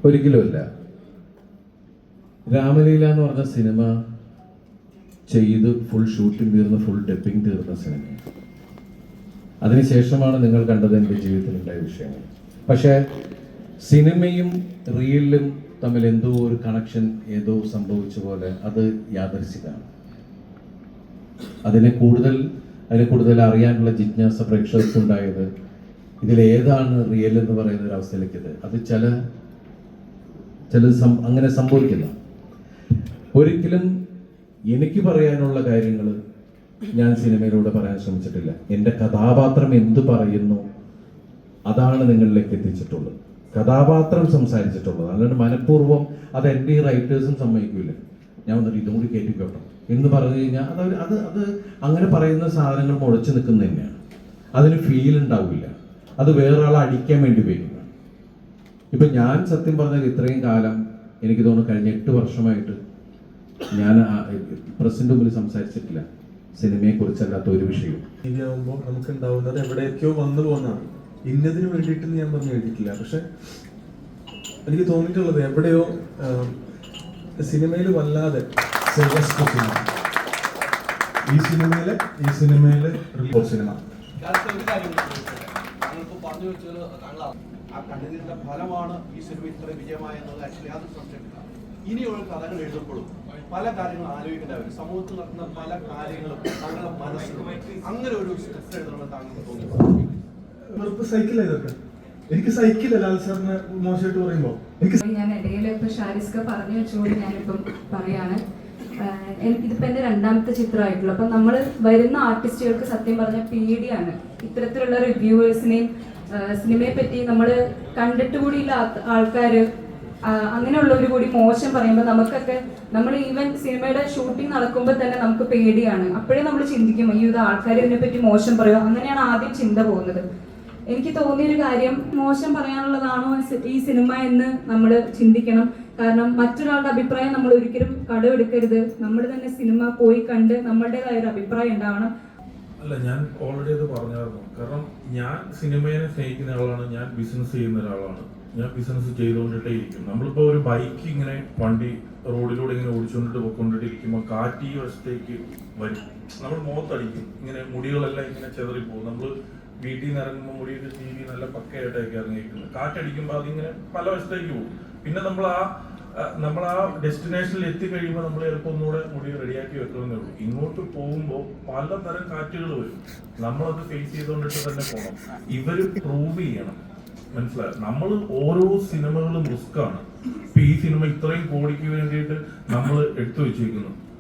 ഒരിക്കലുമല്ല. രാമലീല എന്ന് പറഞ്ഞ സിനിമ ചെയ്ത് ഫുൾ ഷൂട്ടിംഗ് തീർന്ന് ഫുൾ ഡബിങ് തീർന്ന സിനിമ. അതിനുശേഷമാണ് നിങ്ങൾ കണ്ടത് എൻ്റെ ജീവിതത്തിലുണ്ടായ വിഷയങ്ങൾ. പക്ഷേ സിനിമയും റീലും തമ്മിൽ എന്തോ ഒരു കണക്ഷൻ ഏതോ സംഭവിച്ച പോലെ അത് യാദൃശ്ചികമാണ്. അതിനെ കൂടുതൽ അറിയാനുള്ള ജിജ്ഞാസ പ്രേക്ഷകർക്കുണ്ടായത് ഇതിലേതാണ് റിയൽ എന്ന് പറയുന്ന ഒരു അവസ്ഥയിലേക്ക് അത് ചിലത് അങ്ങനെ സംഭവിക്കില്ല. ഒരിക്കലും എനിക്ക് പറയാനുള്ള കാര്യങ്ങൾ ഞാൻ സിനിമയിലൂടെ പറയാൻ ശ്രമിച്ചിട്ടില്ല. എൻ്റെ കഥാപാത്രം എന്തു പറയുന്നു അതാണ് നിങ്ങളിലേക്ക് എത്തിച്ചിട്ടുള്ളത്. കഥാപാത്രം സംസാരിച്ചിട്ടുള്ളത്, അല്ലാണ്ട് മനഃപൂർവ്വം അത് എൻ്റെ ഈ റൈറ്റേഴ്സും സമ്മതിക്കില്ല. ഞാൻ വന്നിട്ട് ഇതും കൂടി കയറ്റിക്കോട്ടെ എന്ന് പറഞ്ഞു കഴിഞ്ഞാൽ അത് അങ്ങനെ പറയുന്ന സാധനങ്ങൾ മുഴച്ചു നിൽക്കുന്ന തന്നെയാണ്. അതിന് ഫീൽ ഉണ്ടാവില്ല. അത് വേറൊരാളെ അടിക്കാൻ വേണ്ടി ഉപയോഗിക്കുന്നതാണ്. ഇപ്പം ഞാൻ സത്യം പറഞ്ഞാൽ ഇത്രയും കാലം എനിക്ക് തോന്നുന്നു കഴിഞ്ഞ 8 വർഷമായിട്ട് ഞാൻ പ്രസിന്റെ മുമ്പിൽ സംസാരിച്ചിട്ടില്ല സിനിമയെക്കുറിച്ചല്ലാത്ത ഒരു വിഷയവും. ആകുമ്പോൾ നമുക്ക് ഉണ്ടാവുന്നത് എവിടേക്കോ വന്നു പോകുന്നതാണ്. ഇന്നതിന് വേണ്ടിയിട്ട് ഞാൻ പറഞ്ഞു എഴുതിയിട്ടില്ല. പക്ഷെ എനിക്ക് തോന്നിയിട്ടുള്ളത് എവിടെയോ സിനിമയിൽ വല്ലാതെ ഈ സിനിമയില് റിപ്പോർട്ട് സിനിമ ഫലമാണ് ഈ സിനിമ ഇത്ര വിജയമായെന്നത്. ആക്ച്വലി അത് സംശയമില്ല. ഇനിയുള്ള കഥകൾ എഴുതുമ്പോഴും പല കാര്യങ്ങളും ആലോചിക്കേണ്ടവർ സമൂഹത്തിൽ നടക്കുന്ന പല കാര്യങ്ങളും താങ്കളുടെ മനസ്സിൽ അങ്ങനെ ഒരു സ്ക്രിപ്റ്റ് എഴുതണമെന്ന് താങ്കൾക്ക് തോന്നുന്നു. സൈക്കിൾ ഇതൊക്കെ എനിക്ക് സൈക്കിളല്ല ലാൽ സാറിന് മോശമായിട്ട് പറയുമ്പോൾ ഞാൻ ഇടയിൽ ഇപ്പൊ ഷാരിസ്ക പറഞ്ഞു വെച്ചുകൊണ്ട് ഞാനിപ്പം പറയാണ്. ഇതിപ്പോ എന്റെ 2ാമത്തെ ചിത്രമായിട്ടുള്ളൂ. അപ്പൊ നമ്മൾ വരുന്ന ആർട്ടിസ്റ്റുകൾക്ക് സത്യം പറഞ്ഞ പേടിയാണ് ഇത്തരത്തിലുള്ള റിവ്യൂവേഴ്സിനെയും സിനിമയെ പറ്റി നമ്മൾ കണ്ടിട്ട് കൂടിയില്ല ആൾക്കാർ അങ്ങനെയുള്ളവർ കൂടി മോശം പറയുമ്പോൾ നമുക്കൊക്കെ നമ്മൾ ഈവൻ സിനിമയുടെ ഷൂട്ടിംഗ് നടക്കുമ്പോൾ തന്നെ നമുക്ക് പേടിയാണ്. അപ്പോഴേ നമ്മൾ ചിന്തിക്കും അയ്യോ ഇത് ആൾക്കാർ ഇതിനെപ്പറ്റി മോശം പറയുക. അങ്ങനെയാണ് ആദ്യം ചിന്ത പോകുന്നത്. എനിക്ക് തോന്നിയൊരു കാര്യം മോശം പറയാനുള്ളതാണോ ഈ സിനിമ എന്ന് നമ്മൾ ചിന്തിക്കണം. കാരണം മറ്റൊരാളുടെ അഭിപ്രായം നമ്മൾ ഒരിക്കലും കടമെടുക്കരുത്. നമ്മൾ തന്നെ സിനിമ പോയി കണ്ട് നമ്മളുടേതായ ഒരു അഭിപ്രായം ഉണ്ടാവണം. അല്ല, ഞാൻ ഓൾറെഡി അത് പറഞ്ഞായിരുന്നു. കാരണം ഞാൻ സിനിമയെ സ്നേഹിക്കുന്ന ആളാണ്. ഞാൻ ബിസിനസ് ചെയ്യുന്ന ഒരാളാണ്. ഞാൻ ബിസിനസ് ചെയ്തുകൊണ്ടിട്ടേ ഇരിക്കും. നമ്മളിപ്പോ ഒരു ബൈക്ക് ഇങ്ങനെ വണ്ടി റോഡിലൂടെ ഇങ്ങനെ ഓടിച്ചുകൊണ്ടിട്ട് പോയിക്കൊണ്ടിരിക്കുമ്പോൾ കാറ്റ് ഈ വശത്തേക്ക് വരും. നമ്മൾ മുഖത്തടിക്കും. ഇങ്ങനെ മുടികളെല്ലാം ഇങ്ങനെ ചെതറിപ്പോകും. നമ്മൾ വീട്ടിൽ നിന്ന് ഇറങ്ങുമ്പോൾ മുടിയൊക്കെ ചീവി നല്ല പക്കയായിട്ടൊക്കെ ഇറങ്ങിയിരിക്കുന്നത്. കാറ്റടിക്കുമ്പോൾ അതിങ്ങനെ പല വശത്തേക്ക് പോകും. പിന്നെ നമ്മൾ ആ ഡെസ്റ്റിനേഷനിൽ എത്തിക്കഴിയുമ്പോൾ നമ്മൾ ചിലപ്പോൾ ഒന്നുകൂടെ മുടി റെഡിയാക്കി വെക്കണമെന്നേ ഉള്ളൂ. ഇങ്ങോട്ട് പോകുമ്പോൾ പലതരം കാറ്റുകൾ വരും. നമ്മളത് ഫേസ് ചെയ്തുകൊണ്ടിട്ട് തന്നെ പോകണം. ഇവര് പ്രൂവ് ചെയ്യണം. മനസ്സിലായി? നമ്മൾ ഓരോ സിനിമകളും റിസ്ക്കാണ്. ഇപ്പൊ ഈ സിനിമ ഇത്രയും കോടിക്ക് വേണ്ടിയിട്ട് നമ്മൾ എടുത്തു വെച്ചിരിക്കുന്നു.